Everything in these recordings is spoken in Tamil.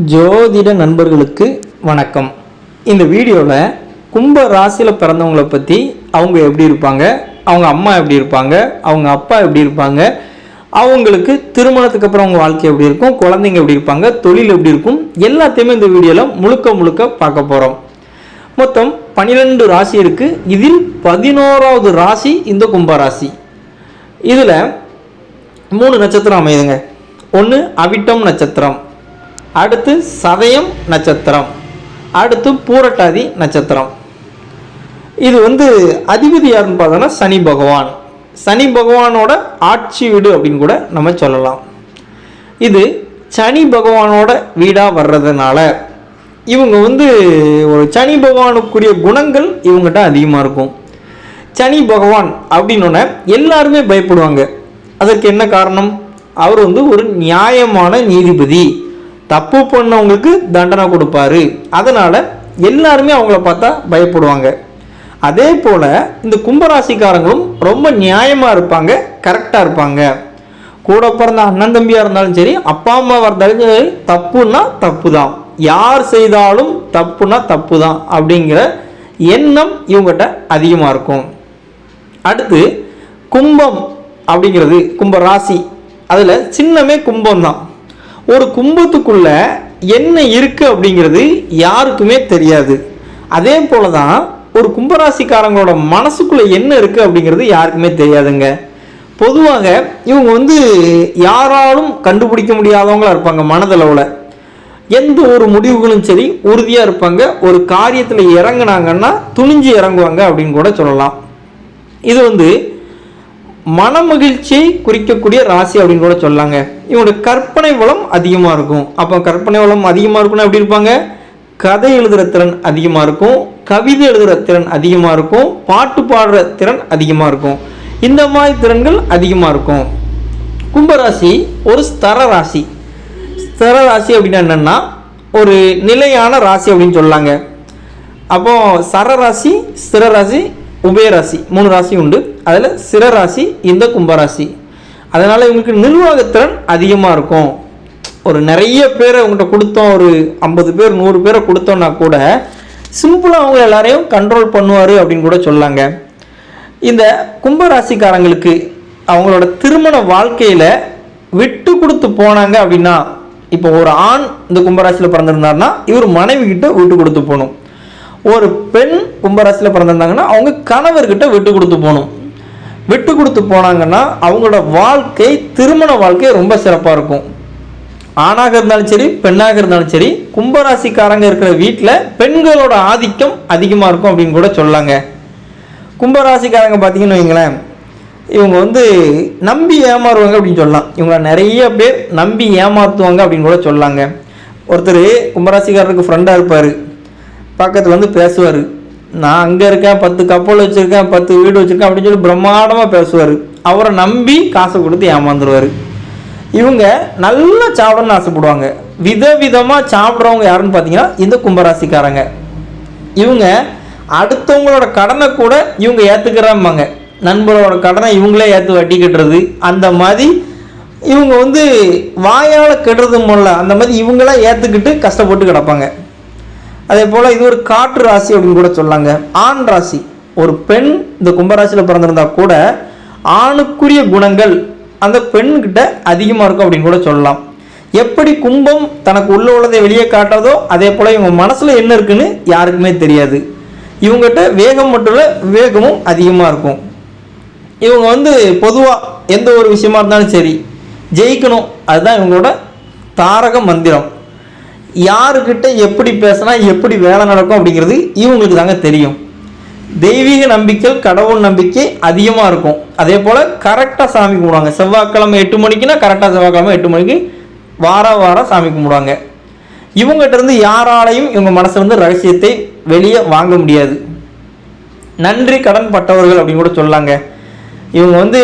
ஜோதிட நண்பர்களுக்கு வணக்கம். இந்த வீடியோவில் கும்ப ராசியில் பிறந்தவங்களை பற்றி அவங்க எப்படி இருப்பாங்க, அவங்க அம்மா எப்படி இருப்பாங்க, அவங்க அப்பா எப்படி இருப்பாங்க, அவங்களுக்கு திருமணத்துக்கு அப்புறம் அவங்க வாழ்க்கை எப்படி இருக்கும், குழந்தைங்க எப்படி இருப்பாங்க, தொழில் எப்படி இருக்கும், எல்லாத்தையுமே இந்த வீடியோவில் முழுக்க பார்க்க போகிறோம். மொத்தம் 12 ராசி இருக்குது. இதில் 11வது ராசி இந்த கும்பராசி. இதில் 3 நட்சத்திரம் அமையுதுங்க. ஒன்று அவிட்டம் நட்சத்திரம், அடுத்து சதயம் நட்சத்திரம், அடுத்து பூரட்டாதி நட்சத்திரம். இது அதிபதி யாருன்னு பார்த்தோன்னா சனி பகவான். சனி பகவானோட ஆட்சி வீடு அப்படின்னு கூட நம்ம சொல்லலாம். இது சனி பகவானோட வீடாக வர்றதுனால இவங்க ஒரு சனி பகவானுக்குரிய குணங்கள் இவங்ககிட்ட அதிகமாக இருக்கும். சனி பகவான் அப்படின்னோடனே எல்லாருமே பயப்படுவாங்க. அதற்கு என்ன காரணம்? அவர் ஒரு நியாயமான நீதிபதி, தப்பு பண்ணவங்களுக்கு தண்டனை கொடுப்பாரு. அதனால் எல்லாருமே அவங்கள பார்த்தா பயப்படுவாங்க. அதே போல் இந்த கும்பராசிக்காரங்களும் ரொம்ப நியாயமாக இருப்பாங்க, கரெக்டாக இருப்பாங்க. கூட பிறந்த அண்ணன் தம்பியாக இருந்தாலும் சரி, அப்பா அம்மாவாக இருந்தாலும் சரி, தப்புன்னா தப்பு தான், யார் செய்தாலும் தப்புனா தப்பு தான் அப்படிங்கிற எண்ணம் இவங்ககிட்ட அதிகமாக இருக்கும். அடுத்து கும்பம் அப்படிங்கிறது கும்பராசி. அதில் சின்னமே கும்பம் தான். ஒரு கும்பத்துக்குள்ள என்ன இருக்குது அப்படிங்கிறது யாருக்குமே தெரியாது. அதே போல தான் ஒரு கும்பராசிக்காரங்களோட மனசுக்குள்ளே என்ன இருக்குது அப்படிங்கிறது யாருக்குமே தெரியாதுங்க. பொதுவாக இவங்க யாராலும் கண்டுபிடிக்க முடியாதவங்களா இருப்பாங்க. மனதளவில் எந்த ஒரு முடிவுகளும் சரி உறுதியாக இருப்பாங்க. ஒரு காரியத்தில் இறங்குனாங்கன்னா துணிஞ்சு இறங்குவாங்க அப்படின்னு கூட சொல்லலாம். இது மனமகிழ்ச்சியை குறிக்கக்கூடிய ராசி அப்படின்னு கூட சொல்லலாங்க. இவங்களுடைய கற்பனை வளம் அதிகமாக இருக்கும். அப்போ கற்பனை வளம் அதிகமாக இருக்குன்னா எப்படி இருப்பாங்க? கதை எழுதுகிற திறன் அதிகமாக இருக்கும், கவிதை எழுதுகிற திறன் அதிகமாக இருக்கும், பாட்டு பாடுற திறன் அதிகமாக இருக்கும். இந்த மாதிரி திறன்கள் அதிகமாக இருக்கும். கும்பராசி ஒரு ஸ்தர ராசி. ஸ்தர ராசி அப்படின்னா என்னென்னா ஒரு நிலையான ராசி அப்படின்னு சொல்லலாங்க. அப்போது சரராசி, ஸ்திரராசி, உபயராசி 3 ராசி உண்டு. அதில் சிரராசி இந்த கும்பராசி. அதனால் இவங்களுக்கு நிர்வாகத்திறன் அதிகமாக இருக்கும். ஒரு நிறைய பேரை அவங்கள்ட்ட கொடுத்தோம், ஒரு 50 பேர் 100 பேரை கொடுத்தோன்னா கூட சிம்பிளாக அவங்க எல்லாரையும் கண்ட்ரோல் பண்ணுவார் அப்படின்னு கூட சொல்லாங்க. இந்த கும்பராசிக்காரங்களுக்கு அவங்களோட திருமண வாழ்க்கையில் விட்டு கொடுத்து போனாங்க அப்படின்னா, இப்போ ஒரு ஆண் இந்த கும்பராசியில் பிறந்திருந்தாருன்னா இவர் மனைவி கிட்ட விட்டு கொடுத்து போகணும். ஒரு பெண் கும்பராசியில் பிறந்திருந்தாங்கன்னா அவங்க கணவர்கிட்ட விட்டு கொடுத்து போகணும். விட்டு கொடுத்து போனாங்கன்னா அவங்களோட வாழ்க்கை, திருமண வாழ்க்கை ரொம்ப சிறப்பாக இருக்கும். ஆணாக இருந்தாலும் சரி, பெண்ணாக இருந்தாலும் சரி, கும்பராசிக்காரங்க இருக்கிற வீட்டில் பெண்களோட ஆதிக்கம் அதிகமாக இருக்கும் அப்படின்னு கூட சொல்லாங்க. கும்பராசிக்காரங்க பார்த்தீங்கன்னு வைங்களேன், இவங்க நம்பி ஏமாறுவாங்க அப்படின்னு சொல்லலாம். இவங்கள நிறைய பேர் நம்பி ஏமாற்றுவாங்க அப்படின்னு கூட சொல்லாங்க. ஒருத்தர் கும்பராசிக்காரருக்கு ஃப்ரெண்டாக இருப்பார், பக்கத்தில் பேசுவார். நான் அங்கே இருக்கேன், 10 கப்பல் வச்சுருக்கேன், 10 வீடு வச்சுருக்கேன் அப்படின்னு சொல்லி பிரம்மாண்டமாக பேசுவார். அவரை நம்பி காசை கொடுத்து ஏமாந்துருவார். இவங்க நல்லா சாப்பிடணும்னு ஆசைப்படுவாங்க. விதவிதமாக சாப்பிட்றவங்க யாருன்னு பார்த்தீங்கன்னா இந்த கும்பராசிக்காரங்க. இவங்க அடுத்தவங்களோட கடனை கூட இவங்க ஏற்றுக்கிறாம்பாங்க. நண்பரோட கடனை இவங்களே ஏற்று வட்டி கட்டுறது, அந்த மாதிரி இவங்க வாயால் கெடுறது போல அந்த மாதிரி இவங்களாம் ஏற்றுக்கிட்டு கஷ்டப்பட்டு கிடப்பாங்க. அதே போல் இது ஒரு காற்று ராசி அப்படின்னு கூட சொல்லாங்க. ஆண் ராசி. ஒரு பெண் இந்த கும்பராசியில் பிறந்திருந்தா கூட ஆணுக்குரிய குணங்கள் அந்த பெண்கிட்ட அதிகமாக இருக்கும் அப்படின்னு கூட சொல்லலாம். எப்படி கும்பம் தனக்கு உள்ள உள்ளதை வெளியே காட்டுறதோ அதே போல் இவங்க மனசில் என்ன இருக்குன்னு யாருக்குமே தெரியாது. இவங்ககிட்ட வேகம் மட்டும் இல்லை, விவேகமும் அதிகமாக இருக்கும். இவங்க பொதுவாக எந்த ஒரு விஷயமா இருந்தாலும் சரி ஜெயிக்கணும், அதுதான் இவங்களோட தாரக மந்திரம். யாருக்கிட்ட எப்படி பேசினா எப்படி வேலை நடக்கும் அப்படிங்கிறது இவங்களுக்கு தாங்க தெரியும். தெய்வீக நம்பிக்கை, கடவுள் நம்பிக்கை அதிகமாக இருக்கும். அதே போல் கரெக்டாக சாமி கும்பிடுவாங்க. செவ்வாய்க்கிழமை 8 மணிக்குன்னா கரெக்டாக செவ்வாய்க்கிழமை 8 மணிக்கு வாரம் சாமி கும்பிடுவாங்க. இவங்ககிட்ட இருந்து யாராலையும் இவங்க மனசுலேருந்து ரகசியத்தை வெளியே வாங்க முடியாது. நன்றி கடன் பட்டவர்கள் அப்படின்னு கூட சொல்லாங்க. இவங்க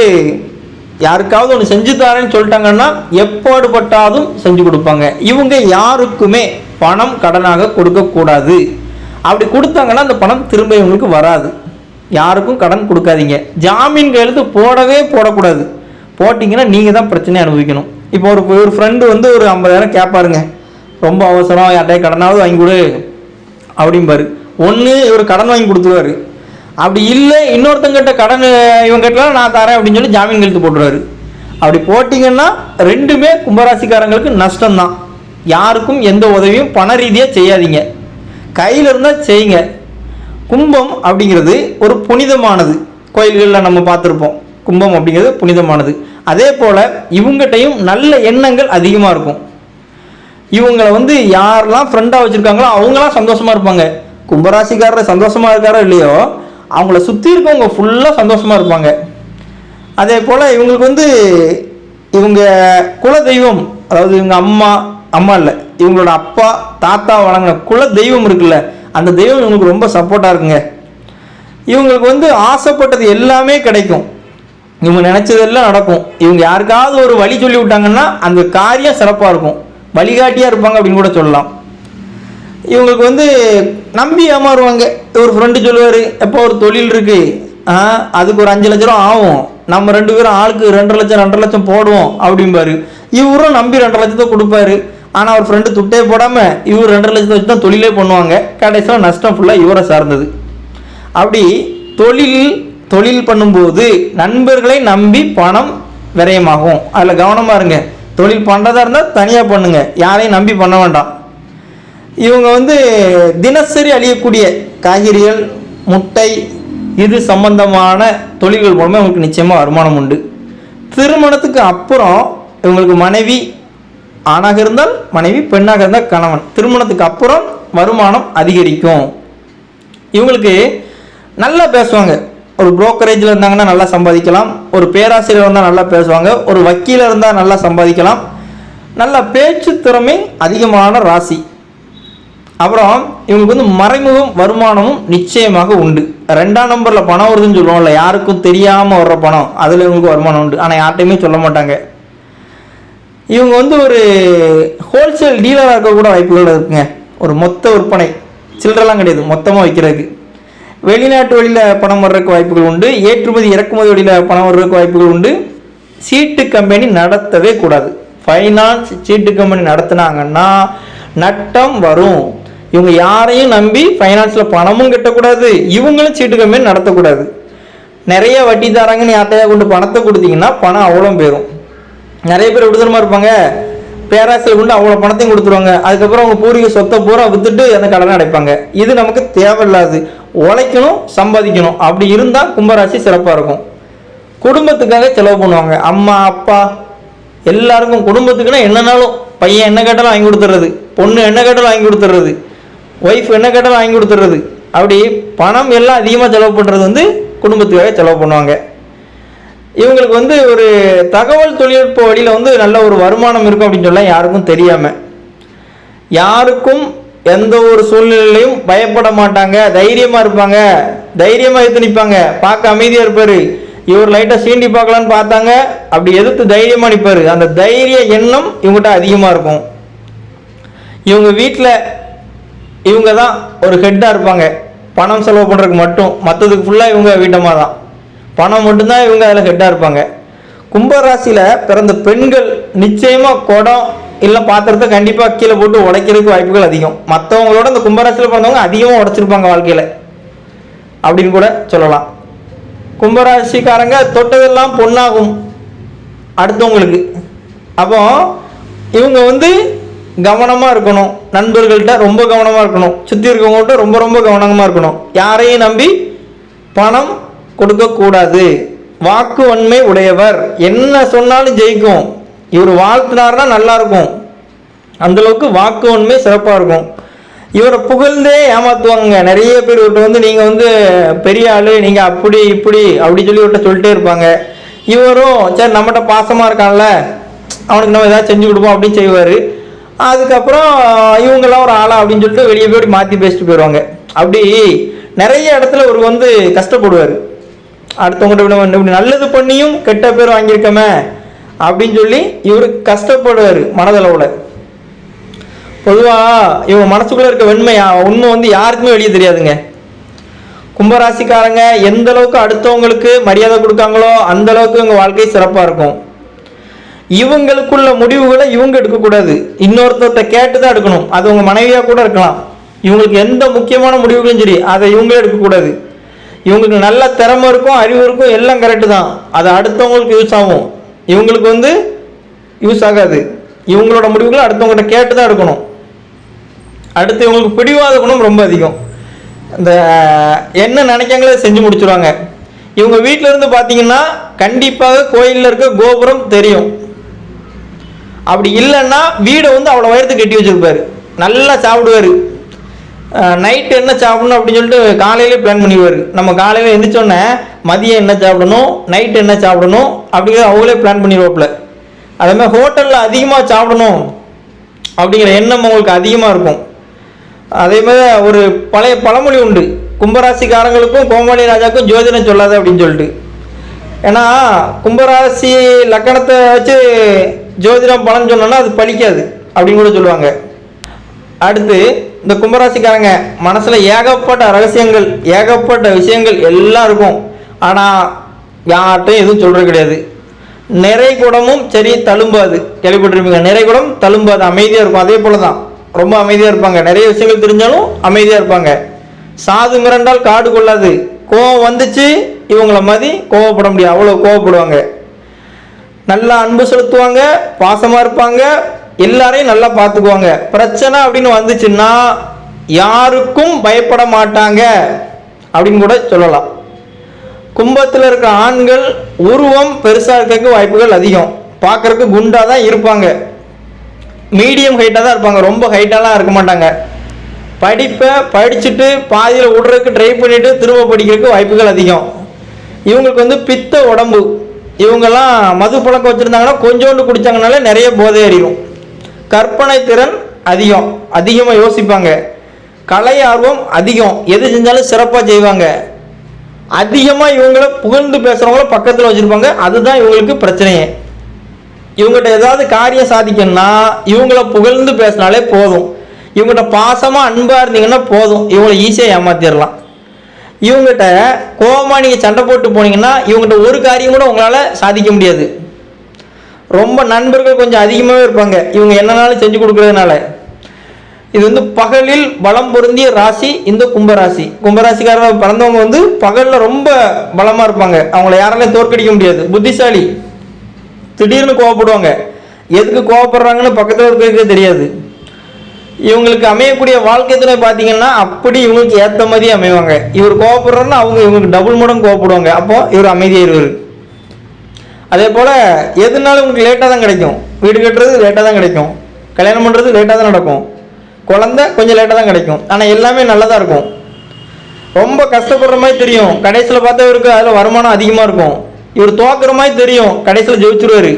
யாருக்காவது ஒன்று செஞ்சு தரேன்னு சொல்லிட்டாங்கன்னா எப்பாடுபட்டாலும் செஞ்சு கொடுப்பாங்க. இவங்க யாருக்குமே பணம் கடனாக கொடுக்கக்கூடாது. அப்படி கொடுத்தாங்கன்னா அந்த பணம் திரும்ப இவங்களுக்கு வராது. யாருக்கும் கடன் கொடுக்காதீங்க. ஜாமீன் கையெழுத்து போடவே போடக்கூடாது. போட்டிங்கன்னா நீங்கள் தான் பிரச்சனையை அனுபவிக்கணும். இப்போ ஒரு ஃப்ரெண்டு ஒரு 50,000 கேட்பாருங்க. ரொம்ப அவசரம், யார்கிட்டயே கடனாவது வாங்கி கொடு அப்படிம்பாரு. ஒன்று இவர் கடன் வாங்கி கொடுத்துருவாரு, அப்படி இல்லை இன்னொருத்தங்கிட்ட கடன் இவங்க கேட்டாலும் நான் தரேன் அப்படின்னு சொல்லி ஜாமீன் கழுத்து போட்டுருவாரு. அப்படி போட்டிங்கன்னா ரெண்டுமே கும்பராசிக்காரங்களுக்கு நஷ்டம்தான். யாருக்கும் எந்த உதவியும் பண ரீதியாக செய்யாதீங்க, கையில் இருந்தால் செய்யுங்க. கும்பம் அப்படிங்கிறது ஒரு புனிதமானது, கோயில்களில் நம்ம பார்த்துருப்போம். கும்பம் அப்படிங்கிறது புனிதமானது. அதே போல் இவங்ககிட்டையும் நல்ல எண்ணங்கள் அதிகமாக இருக்கும். இவங்களை வந்து யாரெல்லாம் ஃப்ரெண்டாக வச்சுருக்காங்களோ அவங்களாம் சந்தோஷமாக இருப்பாங்க. கும்பராசிக்காரர் சந்தோஷமாக இருக்காரோ இல்லையோ, அவங்கள சுற்றி இருக்கவங்க ஃபுல்லாக சந்தோஷமாக இருப்பாங்க. அதே போல் இவங்களுக்கு வந்து இவங்க குல தெய்வம், அதாவது இவங்க அம்மா இல்லை, இவங்களோட அப்பா தாத்தா வழங்கின குல தெய்வம் இருக்குல்ல, அந்த தெய்வம் இவங்களுக்கு ரொம்ப சப்போர்ட்டாக இருக்குங்க. இவங்களுக்கு வந்து ஆசைப்பட்டது எல்லாமே கிடைக்கும், இவங்க நினச்சதெல்லாம் நடக்கும். இவங்க யாருக்காவது ஒரு வழி சொல்லி விட்டாங்கன்னா அந்த காரியம் சிறப்பாக இருக்கும், வழிகாட்டியாக இருப்பாங்க அப்படின்னு கூட சொல்லலாம். இவங்களுக்கு வந்து நம்பி ஏமாறுவாங்க. ஒரு ஃப்ரெண்டு சொல்லுவார், எப்போ ஒரு தொழில் இருக்குது, அதுக்கு ஒரு 5 லட்ச ரூபா ஆகும், நம்ம 2 பேரும் ஆளுக்கு 2,00,000 2,00,000 போடுவோம் அப்படிம்பாரு. இவரும் நம்பி 2 லட்சத்தை கொடுப்பாரு. ஆனால் அவர் ஃப்ரெண்டு துட்டே போடாமல் இவர் 2 லட்சத்தை வச்சு தான் தொழிலே பண்ணுவாங்க. கடைசியில் நஷ்டம் ஃபுல்லாக இவரை சார்ந்தது. அப்படி தொழில் பண்ணும்போது நண்பர்களை நம்பி பணம் விரயமாகும், அதில் கவனமாக இருங்க. தொழில் பண்ணுறதா இருந்தால் தனியாக பண்ணுங்க, யாரையும் நம்பி பண்ண வேண்டாம். இவங்க வந்து தினசரி அழியக்கூடிய காய்கறிகள், முட்டை, இது சம்பந்தமான தொழில்கள் மூலமாக இவங்களுக்கு நிச்சயமாக வருமானம் உண்டு. திருமணத்துக்கு அப்புறம் இவங்களுக்கு மனைவி ஆணாக இருந்தால் மனைவி, பெண்ணாக இருந்தால் கணவன், திருமணத்துக்கு அப்புறம் வருமானம் அதிகரிக்கும். இவங்களுக்கு நல்லா பேசுவாங்க. ஒரு புரோக்கரேஜில் இருந்தாங்கன்னா நல்லா சம்பாதிக்கலாம், ஒரு பேராசிரியர் இருந்தால் நல்லா பேசுவாங்க, ஒரு வக்கீலாக இருந்தால் நல்லா சம்பாதிக்கலாம். நல்ல பேச்சு திறமை அதிகமான ராசி. அப்புறம் இவங்களுக்கு வந்து மறைமுகம் வருமானமும் நிச்சயமாக உண்டு. 2ஆம் நம்பரில் பணம் வருதுன்னு சொல்லுவோம்ல, யாருக்கும் தெரியாமல் வர்ற பணம், அதில் இவங்களுக்கு வருமானம் உண்டு. ஆனால் யார்கிட்டையுமே சொல்ல மாட்டாங்க. இவங்க வந்து ஒரு ஹோல்சேல் டீலராக இருக்க கூட வாய்ப்புகள் இருக்குங்க. ஒரு மொத்த விற்பனை, சில்லறெல்லாம் கிடையாது, மொத்தமாக வைக்கிறதுக்கு. வெளிநாட்டு வழியில் பணம் வர்றதுக்கு வாய்ப்புகள் உண்டு. ஏற்றுமதி இறக்குமதி வழியில் பணம் வர்றதுக்கு வாய்ப்புகள் உண்டு. சீட்டு கம்பெனி நடத்தவே கூடாது. ஃபைனான்ஸ் சீட்டு கம்பெனி நடத்தினாங்கன்னா நட்டம் வரும். இவங்க யாரையும் நம்பி ஃபைனான்ஸில் பணமும் கட்டக்கூடாது, இவங்களும் சீட்டு கம்பெனி நடத்தக்கூடாது. நிறைய வட்டி தராங்கன்னு யார்ட்டையா கொண்டு பணத்தை கொடுத்தீங்கன்னா பணம் அவ்வளோ போயிடும். நிறைய பேர் விடுதலமாக இருப்பாங்க, பேராசிரியர் கொண்டு அவ்வளோ பணத்தையும் கொடுத்துருவாங்க. அதுக்கப்புறம் அவங்க பூர்வீக சொத்தை பூரா விற்றுட்டு அந்த கடனை அடைப்பாங்க. இது நமக்கு தேவையில்லாது. உழைக்கணும், சம்பாதிக்கணும். அப்படி இருந்தால் கும்பராசி சிறப்பாக இருக்கும். குடும்பத்துக்காக செலவு பண்ணுவாங்க. அம்மா அப்பா எல்லாருக்கும் குடும்பத்துக்குன்னா என்னன்னாலும், பையன் என்ன கேட்டாலும் வாங்கி கொடுத்துட்றது, பொண்ணு என்ன கேட்டாலும் வாங்கி கொடுத்துட்றது, ஒய்ஃப் என்ன கேட்டாலும் வாங்கி கொடுத்துட்றது. அப்படி பணம் எல்லாம் அதிகமாக செலவு பண்ணுறது வந்து குடும்பத்துக்காக செலவு பண்ணுவாங்க. இவங்களுக்கு வந்து ஒரு தகவல் தொழில்நுட்ப வழியில் வந்து நல்ல ஒரு வருமானம் இருக்கும் அப்படின்னு சொல்ல யாருக்கும் தெரியாமல், யாருக்கும் எந்த ஒரு சூழ்நிலையிலையும் பயப்பட மாட்டாங்க, தைரியமாக இருப்பாங்க, தைரியமாக எடுத்து நிற்பாங்க. பார்க்க அமைதியாக இருப்பார். இவர் லைட்டாக சீண்டி பார்க்கலான்னு பார்த்தாங்க, அப்படி எதிர்த்து தைரியமாக நிற்பார். அந்த தைரிய எண்ணம் இவங்ககிட்ட அதிகமாக இருக்கும். இவங்க வீட்டில் இவங்க தான் ஒரு ஹெட்டாக இருப்பாங்க, பணம் செலவு பண்ணுறதுக்கு மட்டும். மற்றதுக்கு ஃபுல்லாக இவங்க வீட்டமாக தான், பணம் மட்டும்தான் இவங்க அதில் ஹெட்டாக இருப்பாங்க. கும்பராசியில் பிறந்த பெண்கள் நிச்சயமாக குடம் இல்லை பாத்திரத்தை கண்டிப்பாக கீழே போட்டு உடைக்கிறதுக்கு வாய்ப்புகள் அதிகம். மற்றவங்களோட இந்த கும்பராசியில் பிறந்தவங்க அதிகமாக உடைச்சிருப்பாங்க வாழ்க்கையில் அப்படின்னு கூட சொல்லலாம். கும்பராசிக்காரங்க தொட்டதெல்லாம் பொண்ணாகும் அடுத்தவங்களுக்கு. அப்போ இவங்க வந்து கவனமாக இருக்கணும், நண்பர்கள்ட்ட ரொம்ப கவனமாக இருக்கணும், சுற்றி இருக்கவங்கள்ட்ட ரொம்ப ரொம்ப கவனமாக இருக்கணும். யாரையும் நம்பி பணம் கொடுக்கக்கூடாது. வாக்கு வன்மை உடையவர், என்ன சொன்னாலும் ஜெயிக்கும். இவர் வாழ்த்தினார்னா நல்லா இருக்கும், அந்தளவுக்கு வாக்கு வன்மை சிறப்பாக இருக்கும். இவரை புகழ்ந்தே ஏமாற்றுவாங்க நிறைய பேர். இவர்கிட்ட வந்து நீங்கள் வந்து பெரிய ஆள், நீங்கள் அப்படி இப்படி அப்படி சொல்லி இவர்கிட்ட சொல்லிட்டே இருப்பாங்க. இவரும் சரி நம்மகிட்ட பாசமாக இருக்கான்ல, அவனுக்கு நம்ம ஏதாவது செஞ்சு கொடுப்போம் அப்படின்னு செய்வார். அதுக்கப்புறம் இவங்கெல்லாம் ஒரு ஆளா அப்படின்னு சொல்லிட்டு வெளியே போய் மாற்றி பேசிட்டு போயிடுவாங்க. அப்படி நிறைய இடத்துல இவர் வந்து கஷ்டப்படுவார். அடுத்தவங்கள்ட்ட இப்படி நல்லது பண்ணியும் கெட்ட பேர் வாங்கியிருக்கமே அப்படின்னு சொல்லி இவர் கஷ்டப்படுவார் மனதளவில். பொதுவாக இவங்க மனசுக்குள்ளே இருக்க உண்மை வந்து யாருக்குமே வெளியே தெரியாதுங்க. கும்பராசிக்காரங்க எந்த அளவுக்கு அடுத்தவங்களுக்கு மரியாதை கொடுக்காங்களோ அந்த அளவுக்கு இவங்க வாழ்க்கை சிறப்பாக இருக்கும். இவங்களுக்குள்ள முடிவுகளை இவங்க எடுக்கக்கூடாது, இன்னொருத்தர்கிட்ட கேட்டு தான் எடுக்கணும். அது உங்கள் மனைவியாக கூட இருக்கலாம். இவங்களுக்கு எந்த முக்கியமான முடிவுகளும் சரி அதை இவங்களே எடுக்கக்கூடாது. இவங்களுக்கு நல்ல திறமை இருக்கும், அறிவு இருக்கும், எல்லாம் கரெக்டு தான். அது அடுத்தவங்களுக்கு யூஸ் ஆகும், இவங்களுக்கு யூஸ் ஆகாது. இவங்களோட முடிவுகளை அடுத்தவங்ககிட்ட கேட்டு தான் எடுக்கணும். அடுத்து இவங்களுக்கு பிடிவாத குணம் ரொம்ப அதிகம். இந்த என்ன நினைக்காங்களே செஞ்சு முடிச்சுருவாங்க. இவங்க வீட்டில் இருந்து பார்த்தீங்கன்னா கண்டிப்பாக கோயிலில் இருக்க கோபுரம் தெரியும். அப்படி இல்லைன்னா வீடை அவ்வளோ உயரத்துக்கு கட்டி வச்சுருப்பார். நல்லா சாப்பிடுவார். நைட்டு என்ன சாப்பிடணும் அப்படின்னு சொல்லிட்டு காலையிலே பிளான் பண்ணிடுவார். நம்ம காலையில் எழுந்திரிச்சோன்னே மதியம் என்ன சாப்பிடணும், நைட்டு என்ன சாப்பிடணும் அப்படிங்கிற அவங்களே பிளான் பண்ணிடுவாப்புல. அதேமாதிரி ஹோட்டலில் அதிகமாக சாப்பிடணும் அப்படிங்கிற எண்ணம் அவங்களுக்கு அதிகமாக இருக்கும். அதே மாதிரி ஒரு பழைய பழமொழி உண்டு, கும்பராசிக்காரங்களுக்கும் கோமாளி ராஜாவுக்கும் ஜோதிடம் சொல்லாது அப்படின்னு சொல்லிட்டு. ஏன்னா கும்பராசி லக்கணத்தை வச்சு ஜோதிடம் பலன் சொன்னோன்னா அது பலிக்காது அப்படின்னு கூட சொல்லுவாங்க. அடுத்து இந்த கும்பராசிக்காரங்க மனசில் ஏகப்பட்ட ரகசியங்கள், ஏகப்பட்ட விஷயங்கள் எல்லாம் இருக்கும். ஆனால் யார்கிட்டையும் எதுவும் சொல்கிறது கிடையாது. நிறை குடமும் சரி தழும்பாது, கேள்விப்பட்டிருப்பீங்க. நிறை குடம் தழும்பாது, அமைதியாக இருக்கும். அதே போல தான் ரொம்ப அமைதியாக இருப்பாங்க. நிறைய விஷயங்கள் தெரிஞ்சாலும் அமைதியாக இருப்பாங்க. சாது மிரண்டால் காடு கொள்ளாது. கோவம் வந்துச்சு இவங்கள மாதிரி கோவப்பட முடியாது, அவ்வளோ கோவப்படுவாங்க. நல்லா அன்பு செலுத்துவாங்க, பாசமாக இருப்பாங்க, எல்லாரையும் நல்லா பார்த்துக்குவாங்க. பிரச்சனை அப்படின்னு வந்துச்சுன்னா யாருக்கும் பயப்பட மாட்டாங்க அப்படின்னு கூட சொல்லலாம். கும்பத்தில் இருக்கிற ஆண்கள் உருவம் பெருசாக இருக்கிறதுக்கு வாய்ப்புகள் அதிகம். பார்க்கறதுக்கு குண்டாக தான் இருப்பாங்க, மீடியம் ஹைட்டாக தான் இருப்பாங்க, ரொம்ப ஹைட்டாலாம் இருக்க மாட்டாங்க. படிப்பை படிச்சுட்டு பாதியில் விடுறதுக்கு ட்ரை பண்ணிவிட்டு திரும்ப படிக்கிறதுக்கு வாய்ப்புகள் அதிகம். இவங்களுக்கு பித்த உடம்பு. இவங்கெல்லாம் மது பழக்கம் வச்சுருந்தாங்கன்னா கொஞ்சோண்டு குடித்தாங்கனால நிறைய போதை அறியும். கற்பனை திறன் அதிகம், அதிகமாக யோசிப்பாங்க. கலை ஆர்வம் அதிகம், எது செஞ்சாலும் சிறப்பாக செய்வாங்க. அதிகமாக இவங்கள புகழ்ந்து பேசுகிறவங்கள பக்கத்தில் வச்சுருப்பாங்க. அதுதான் இவங்களுக்கு பிரச்சனையே. இவங்ககிட்ட ஏதாவது காரியம் சாதிக்கணும்னா இவங்கள புகழ்ந்து பேசினாலே போதும். இவங்ககிட்ட பாசமாக அன்பாக இருந்தீங்கன்னா போதும், இவங்களை ஈஸியாக ஏமாத்திடலாம். இவங்ககிட்ட கோபமாக நீங்கள் சண்டை போட்டு போனீங்கன்னா இவங்ககிட்ட ஒரு காரியம் கூட உங்களால் சாதிக்க முடியாது. ரொம்ப நண்பர்கள் கொஞ்சம் அதிகமாகவே இருப்பாங்க இவங்க என்னன்னாலும் செஞ்சு கொடுக்குறதுனால. இது பகலில் பலம் பொருந்திய ராசி இந்த கும்பராசி. கும்பராசிக்காரர் பிறந்தவங்க பகலில் ரொம்ப பலமாக இருப்பாங்க. அவங்கள யாராலையும் தோற்கடிக்க முடியாது. புத்திசாலி, திடீர்னு கோவப்படுவாங்க. எதுக்கு கோவப்படுறாங்கன்னு பக்கத்தில் இருக்கிறதுக்கே தெரியாது. இவங்களுக்கு அமையக்கூடிய வாழ்க்கை துணை பார்த்தீங்கன்னா அப்படி இவங்களுக்கு ஏற்ற மாதிரியே அமைவாங்க. இவர் கோவப்படுறாருன்னா அவங்க இவங்களுக்கு டபுள் மடங்கு கோவப்படுவாங்க. அப்போ இவர் அமைதியாயிருவார். அதே போல் எதுனாலும் உங்களுக்கு லேட்டாக தான் கிடைக்கும். வீடு கட்டுறது லேட்டாக தான் கிடைக்கும், கல்யாணம் பண்ணுறது லேட்டாக தான் நடக்கும், குழந்தை கொஞ்சம் லேட்டாக தான் கிடைக்கும். ஆனால் எல்லாமே நல்லதாக இருக்கும். ரொம்ப கஷ்டப்படுற மாதிரி தெரியும், கடைசியில் பார்த்தா இவருக்கு அதில் வருமானம் அதிகமாக இருக்கும். இவர் தோக்குற மாதிரி தெரியும், கடைசியில் ஜெயிச்சிருவார்.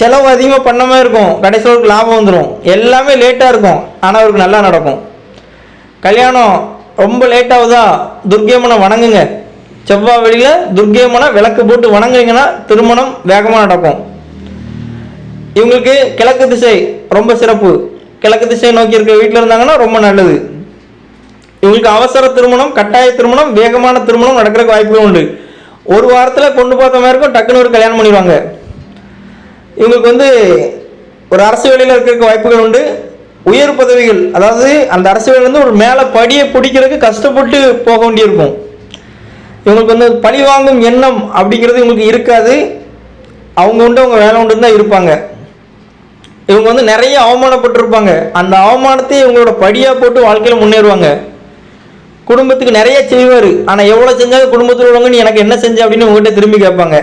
செலவு அதிகமாக பண்ண மாதிரி இருக்கும், கடைசியில் அவருக்கு லாபம் வந்துடும். எல்லாமே லேட்டாக இருக்கும், ஆனால் அவருக்கு நல்லா நடக்கும். கல்யாணம் ரொம்ப லேட்டாகுதா, துர்க்கையம்மனை வணங்குங்க. செவ்வாய் வெளியில் துர்க்கையம்மனை விளக்கு போட்டு வணங்குறீங்கன்னா திருமணம் வேகமாக நடக்கும். இவங்களுக்கு கிழக்கு திசை ரொம்ப சிறப்பு. கிழக்கு திசை நோக்கி இருக்க வீட்டில் இருந்தாங்கன்னா ரொம்ப நல்லது. இவங்களுக்கு அவசர திருமணம், கட்டாய திருமணம், வேகமான திருமணம் நடக்கிறதுக்கு வாய்ப்புகள் உண்டு. ஒரு வாரத்தில் பொண்ணு பார்த்த மாதிரி இருக்கும், டக்குன்னு ஒரு கல்யாணம் பண்ணிடுவாங்க. இவங்களுக்கு ஒரு அரசு வேலையில் இருக்கிறதுக்கு வாய்ப்புகள் உண்டு. உயர் பதவிகள், அதாவது அந்த அரசு வேலையிலேருந்து ஒரு மேலே படியை பிடிக்கிறதுக்கு கஷ்டப்பட்டு போக வேண்டியிருக்கும். இவங்களுக்கு பழி வாங்கும் எண்ணம் அப்படிங்கிறது இவங்களுக்கு இருக்காது. அவங்க உண்டு அவங்க வேலை உண்டு தான் இருப்பாங்க. இவங்க நிறைய அவமானப்பட்டிருப்பாங்க. அந்த அவமானத்தை இவங்களோட படியாக போட்டு வாழ்க்கையில் முன்னேறுவாங்க. குடும்பத்துக்கு நிறைய செய்வார், ஆனால் எவ்வளோ செஞ்சாலும் குடும்பத்தில் உள்ளவங்க நீ எனக்கு என்ன செஞ்ச அப்படின்னு உங்கள்கிட்ட திரும்பி கேட்பாங்க.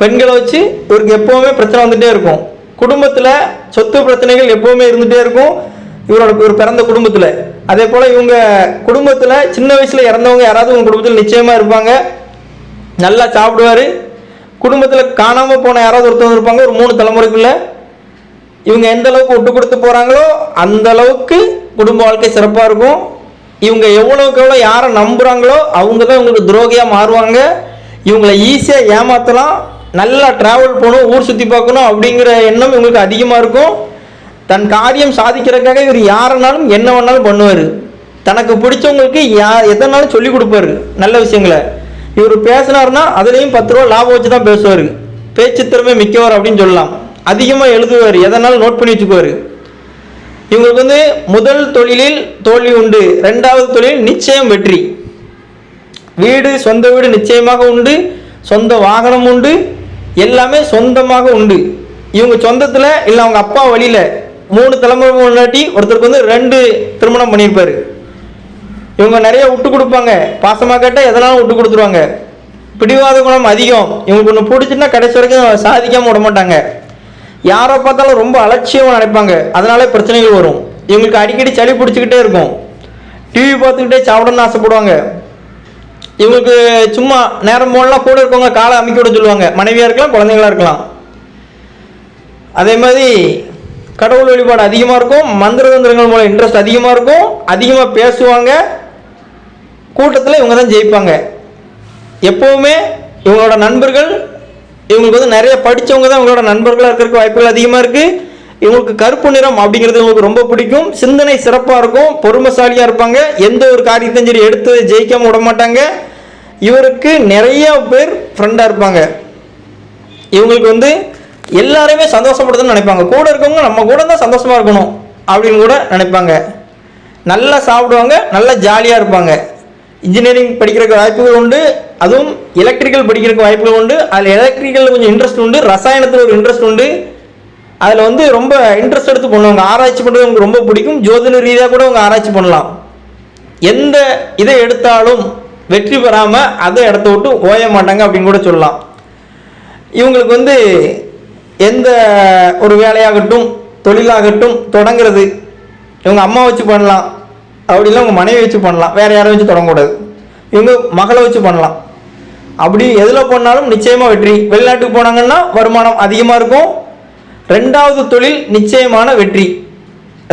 பெண்களை வச்சு இவருக்கு எப்போவுமே பிரச்சனை வந்துகிட்டே இருக்கும். குடும்பத்தில் சொத்து பிரச்சனைகள் எப்போவுமே இருந்துகிட்டே இருக்கும் இவர் பிறந்த குடும்பத்தில். அதே போல் இவங்க குடும்பத்தில் சின்ன வயசில் இறந்தவங்க யாராவது உங்கள் குடும்பத்தில் நிச்சயமாக இருப்பாங்க. நல்லா சாப்பிடுவார். குடும்பத்தில் காணாமல் போன யாராவது ஒருத்தவங்க இருப்பாங்க ஒரு 3 தலைமுறைக்குள்ளே. இவங்க எந்த அளவுக்கு விட்டு கொடுத்து போகிறாங்களோ அந்த அளவுக்கு குடும்ப வாழ்க்கை சிறப்பாக இருக்கும். இவங்க எவ்வளோக்கு எவ்வளோ யாரை நம்புகிறாங்களோ அவங்க தான் இவங்களுக்கு துரோகியாக மாறுவாங்க. இவங்களை ஈஸியாக ஏமாற்றலாம். நல்லா ட்ராவல் போகணும், ஊர் சுற்றி பார்க்கணும் அப்படிங்கிற எண்ணம் இவங்களுக்கு அதிகமாக இருக்கும். தன் காரியம் சாதிக்கிறதுக்காக இவர் யாருனாலும் என்ன வேணாலும் பண்ணுவார். தனக்கு பிடிச்சவங்களுக்கு எதனாலும் சொல்லி கொடுப்பாரு நல்ல விஷயங்களை. இவர் பேசினார்னா அதுலேயும் 10 ரூபா லாபம் வச்சு தான் பேசுவார். பேச்சு திறமை மிக்கவர் அப்படின்னு சொல்லலாம். அதிகமாக எழுதுவார், எதனாலும் நோட் பண்ணி வச்சுக்குவார். இவங்களுக்கு வந்து முதல் தொழிலில் தோல்வி உண்டு, ரெண்டாவது தொழில் நிச்சயம் வெற்றி. வீடு, சொந்த வீடு நிச்சயமாக உண்டு, சொந்த வாகனம் உண்டு, எல்லாமே சொந்தமாக உண்டு. இவங்க சொந்தத்தில் இல்லை அவங்க அப்பா வழியில் 3 தலைமுறை முன்னாடி ஒருத்தருக்கு வந்து 2 திருமணம் பண்ணியிருப்பார். இவங்க நிறைய விட்டு கொடுப்பாங்க, பாசமாக கேட்டால் எதனாலும் விட்டு கொடுத்துருவாங்க. பிடிவாத குணம் அதிகம். இவங்களுக்கு ஒன்று பிடிச்சுன்னா கடைசி வரைக்கும் சாதிக்காமல் விட மாட்டாங்க. யாரை பார்த்தாலும் ரொம்ப அலட்சியமாக நினைப்பாங்க, அதனால பிரச்சனைகள் வரும். இவங்களுக்கு அடிக்கடி சளி பிடிச்சிக்கிட்டே இருக்கும். டிவி பார்த்துக்கிட்டே சாப்பிடணும்னு ஆசைப்படுவாங்க. இவங்களுக்கு சும்மா நேரம் போடலாம் கூட இருக்கவங்க காலை அமைக்க விட சொல்லுவாங்க. மனைவியாக இருக்கலாம், குழந்தைங்களா இருக்கலாம். அதே மாதிரி கடவுள் வழிபாடு அதிகமாக இருக்கும். மந்திர தந்திரங்கள் மூலம் இன்ட்ரெஸ்ட் அதிகமாக இருக்கும். அதிகமாக பேசுவாங்க. கூட்டத்தில் இவங்க தான் ஜெயிப்பாங்க. எப்போவுமே இவங்களோட நண்பர்கள், இவங்களுக்கு வந்து நிறைய படித்தவங்க தான் இவங்களோட நண்பர்களாக இருக்கிறதுக்கு வாய்ப்புகள் அதிகமாக இருக்குது. இவங்களுக்கு கருப்பு நிறம் அப்படிங்கிறது இவங்களுக்கு ரொம்ப பிடிக்கும். சிந்தனை சிறப்பாக இருக்கும், பொறுமைசாலியாக இருப்பாங்க. எந்த ஒரு காரியத்தையும் சரி எடுத்து ஜெயிக்காமல் விட மாட்டாங்க. இவருக்கு நிறைய பேர் ஃப்ரெண்டாக இருப்பாங்க. இவங்களுக்கு வந்து எல்லாருமே சந்தோஷப்படுதுன்னு நினைப்பாங்க. கூட இருக்கவங்க நம்ம கூட தான் சந்தோஷமாக இருக்கணும் அப்படின்னு கூட நினைப்பாங்க. நல்லா சாப்பிடுவாங்க, நல்லா ஜாலியாக இருப்பாங்க. இன்ஜினியரிங் படிக்கிறதுக்கு வாய்ப்புகள் உண்டு, அதுவும் எலக்ட்ரிக்கல் படிக்கிறதுக்கு வாய்ப்புகள் உண்டு. அதில் எலக்ட்ரிக்கல் கொஞ்சம் இன்ட்ரெஸ்ட் உண்டு, ரசாயனத்தில் ஒரு இன்ட்ரெஸ்ட் உண்டு. அதில் வந்து ரொம்ப இன்ட்ரெஸ்ட் எடுத்து பண்ணுவாங்க. ஆராய்ச்சி பண்ணுறது உங்களுக்கு ரொம்ப பிடிக்கும். ஜோதிட ரீதியாக கூட அவங்க ஆராய்ச்சி பண்ணலாம். எந்த இதை எடுத்தாலும் வெற்றி பெறாமல் அதை இடத்த விட்டு ஓய மாட்டாங்க அப்படின்னு கூட சொல்லலாம். இவங்களுக்கு வந்து எந்த ஒரு வேலையாகட்டும் தொழிலாகட்டும் தொடங்குறது இவங்க அம்மா வச்சு பண்ணலாம், அப்படி இல்லை உங்கள் மனைவி வச்சு பண்ணலாம், வேறு யாரை வச்சு தொடங்கக்கூடாது. இவங்க மகளை வச்சு பண்ணலாம். அப்படி எதில் பண்ணாலும் நிச்சயமாக வெற்றி. வெளிநாட்டுக்கு போனாங்கன்னா வருமானம் அதிகமாக இருக்கும். 2வது தொழில் நிச்சயமான வெற்றி.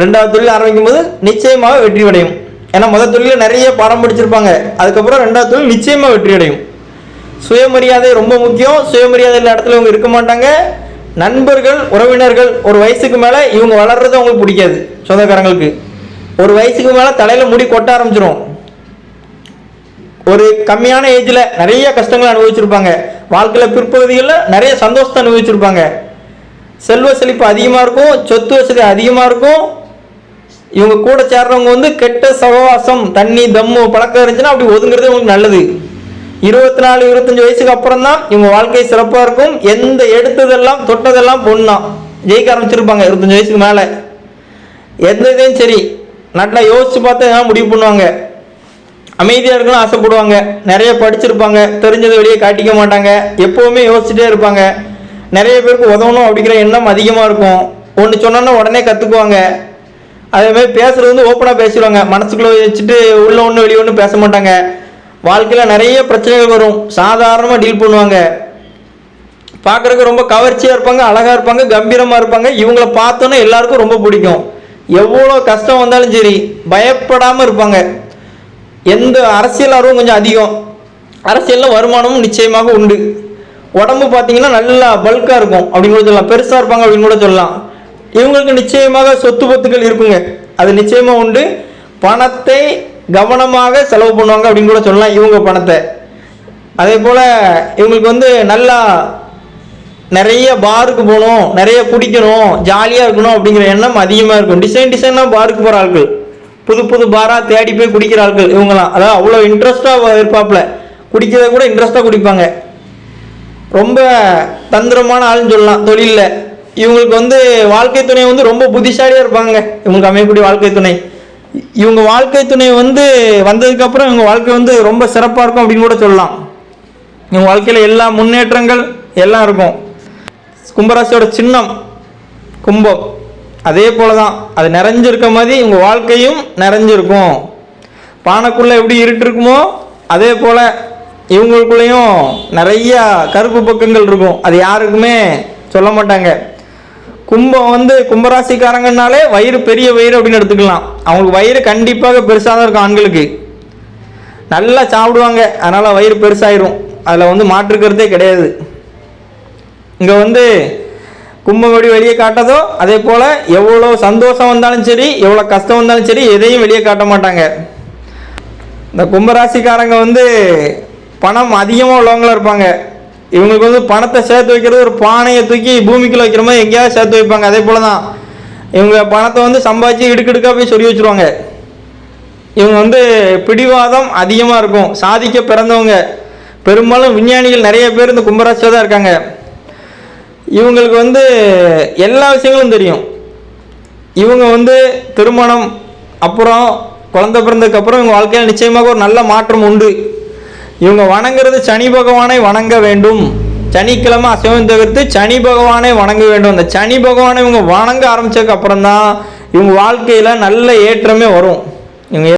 2வது தொழில் ஆரம்பிக்கும் போது நிச்சயமாக வெற்றி அடையும். ஏன்னா முதல் தொழிலில் நிறைய பாடம் படிச்சிருப்பாங்க. அதுக்கப்புறம் 2வது தொழில் நிச்சயமாக வெற்றி அடையும். சுயமரியாதை ரொம்ப முக்கியம். சுயமரியாதை எல்லா இடத்துல இவங்க இருக்க மாட்டாங்க. நண்பர்கள், உறவினர்கள் ஒரு வயசுக்கு மேலே இவங்க வளர்றது அவங்களுக்கு பிடிக்காது. சொந்தக்காரங்களுக்கு ஒரு வயசுக்கு மேலே தலையில் முடி கொட்ட ஆரம்பிச்சிடும். ஒரு கம்மியான ஏஜில் நிறைய கஷ்டங்கள் அனுபவிச்சிருப்பாங்க. வாழ்க்கையில் பிற்பகுதிகளில் நிறைய சந்தோஷத்தை அனுபவிச்சிருப்பாங்க. செல்வ செழிப்பு அதிகமாக இருக்கும், சொத்து வசதி அதிகமாக இருக்கும். இவங்க கூட சேர்றவங்க வந்து கெட்ட சகவாசம், தண்ணி தம்மு பழக்கம் இருந்துச்சுன்னா அப்படி ஒதுங்கிறது உங்களுக்கு நல்லது. 24, 25 வயசுக்கு அப்புறம் தான் இவங்க வாழ்க்கை சிறப்பாக இருக்கும். எந்த எடுத்ததெல்லாம் தொட்டதெல்லாம் பொண்ணா ஜெயிக்க ஆரம்பிச்சிருப்பாங்க. 25 வயசுக்கு மேலே எந்த இதையும் சரி நல்லா யோசிச்சு பார்த்து எதாவது முடிவு பண்ணுவாங்க. அமைதியாக இருக்கணும் ஆசைப்படுவாங்க. நிறைய படிச்சிருப்பாங்க. தெரிஞ்சதை வெளியே காட்டிக்க மாட்டாங்க. எப்போவுமே யோசிச்சுட்டே இருப்பாங்க. நிறைய பேருக்கு உதவணும் அப்படிங்கிற எண்ணம் அதிகமாக இருக்கும். ஒன்று சொன்னோன்னா உடனே கற்றுக்குவாங்க. அதேமாதிரி பேசுகிறது வந்து ஓப்பனாக பேசிடுவாங்க. மனசுக்குள்ளே வச்சுட்டு உள்ள ஒன்று வெளியே ஒன்று பேச மாட்டாங்க. வாழ்க்கையில் நிறைய பிரச்சனைகள் வரும், சாதாரணமாக டீல் பண்ணுவாங்க. பார்க்குறதுக்கு ரொம்ப கவர்ச்சியாக இருப்பாங்க, அழகாக இருப்பாங்க, கம்பீரமாக இருப்பாங்க. இவங்கள பார்த்தோன்னே எல்லாருக்கும் ரொம்ப பிடிக்கும். எவ்வளோ கஷ்டம் வந்தாலும் சரி பயப்படாமல் இருப்பாங்க. எந்த அரசியல் ஆர்வம் கொஞ்சம் அதிகம். அரசியலில் வருமானமும் நிச்சயமாக உண்டு. உடம்பு பார்த்தீங்கன்னா நல்லா பல்காக இருக்கும் அப்படின்னு கூட சொல்லலாம். பெருசாக இருப்பாங்க அப்படின்னு கூட சொல்லலாம். இவங்களுக்கு நிச்சயமாக சொத்து பத்துக்கள் இருக்குங்க, அது நிச்சயமாக உண்டு. பணத்தை கவனமாக செலவு பண்ணுவாங்க அப்படின்னு கூட சொல்லலாம் இவங்க பணத்தை. அதே போல் இவங்களுக்கு வந்து நல்லா நிறைய பாருக்கு போகணும், நிறைய குடிக்கணும், ஜாலியாக இருக்கணும் அப்படிங்கிற எண்ணம் அதிகமாக இருக்கும். டிசைனாக பாருக்கு போகிற ஆட்கள், புது புது பாராக தேடி போய் குடிக்கிற ஆட்கள் இவங்களாம். அதாவது அவ்வளோ இன்ட்ரெஸ்ட்டாக இருப்பாப்புல, குடிக்கிறத கூட இன்ட்ரெஸ்ட்டாக குடிப்பாங்க. ரொம்ப தந்திரமான ஆளுன்னு சொல்லலாம் தொழிலில். இவங்களுக்கு வந்து வாழ்க்கை துணை வந்து ரொம்ப புத்திசாலியாக இருப்பாங்க. இவங்களுக்கு அமையக்கூடிய வாழ்க்கை துணை, இவங்க வாழ்க்கை துணை வந்து வந்ததுக்கப்புறம் இவங்க வாழ்க்கை வந்து ரொம்ப சிறப்பாக இருக்கும் அப்படின்னு கூட சொல்லலாம். இவங்க வாழ்க்கையில் எல்லா முன்னேற்றங்கள் எல்லாம் இருக்கும். கும்பராசியோட சின்னம் கும்பம், அதே போல தான் அது நிறைஞ்சிருக்க மாதிரி இவங்க வாழ்க்கையும் நிறைஞ்சிருக்கும். பானைக்குள்ளே எப்படி இருட்டு இருக்குமோ அதே போல் இவங்களுக்குள்ளேயும் நிறைய கருப்பு பக்கங்கள் இருக்கும். அது யாருக்குமே சொல்ல மாட்டாங்க. கும்பம் வந்து கும்பராசிக்காரங்கனாலே வயிறு பெரிய வயிறு அப்படின்னு எடுத்துக்கலாம். அவங்களுக்கு வயிறு கண்டிப்பாக பெருசாக தான் இருக்கும். ஆண்களுக்கு நல்லா சாப்பிடுவாங்க, அதனால் வயிறு பெருசாயிரும். அதில் வந்து மாற்றுக்கிறதே கிடையாது. இங்கே வந்து கும்பம் எப்படி வெளியே காட்டதோ அதே போல் எவ்வளோ சந்தோஷம் வந்தாலும் சரி, எவ்வளோ கஷ்டம் வந்தாலும் சரி, எதையும் வெளியே காட்ட மாட்டாங்க. இந்த கும்பராசிக்காரங்க வந்து பணம் அதிகமாக உள்ளவங்களாக இருப்பாங்க. இவங்களுக்கு வந்து பணத்தை சேர்த்து வைக்கிறது ஒரு பானையை தூக்கி பூமிக்குள்ள வைக்கிற மாதிரி எங்கேயாவது சேர்த்து வைப்பாங்க. அதே போல தான் இவங்க பணத்தை வந்து சம்பாதிச்சு இடுக்கடுக்காக போய் சொல்லி வச்சுருவாங்க. இவங்க வந்து பிடிவாதம் அதிகமாக இருக்கும். சாதிக்க பிறந்தவங்க பெரும்பாலும் விஞ்ஞானிகள் நிறைய பேர் இந்த கும்பராசியில் தான் இருக்காங்க. இவங்களுக்கு வந்து எல்லா விஷயங்களும் தெரியும். இவங்க வந்து திருமணம் அப்புறம் குழந்தை பிறந்ததுக்கப்புறம் இவங்க வாழ்க்கையில் நிச்சயமாக ஒரு நல்ல மாற்றம் உண்டு. இவங்க வணங்குறது சனி பகவானை வணங்க வேண்டும். சனிக்கிழமை அசைவம் தவிர்த்து சனி பகவானை வணங்க வேண்டும். அந்த சனி பகவானை இவங்க வணங்க ஆரம்பித்ததுக்கு அப்புறம் தான் இவங்க வாழ்க்கையில் நல்ல ஏற்றமே வரும். இவங்க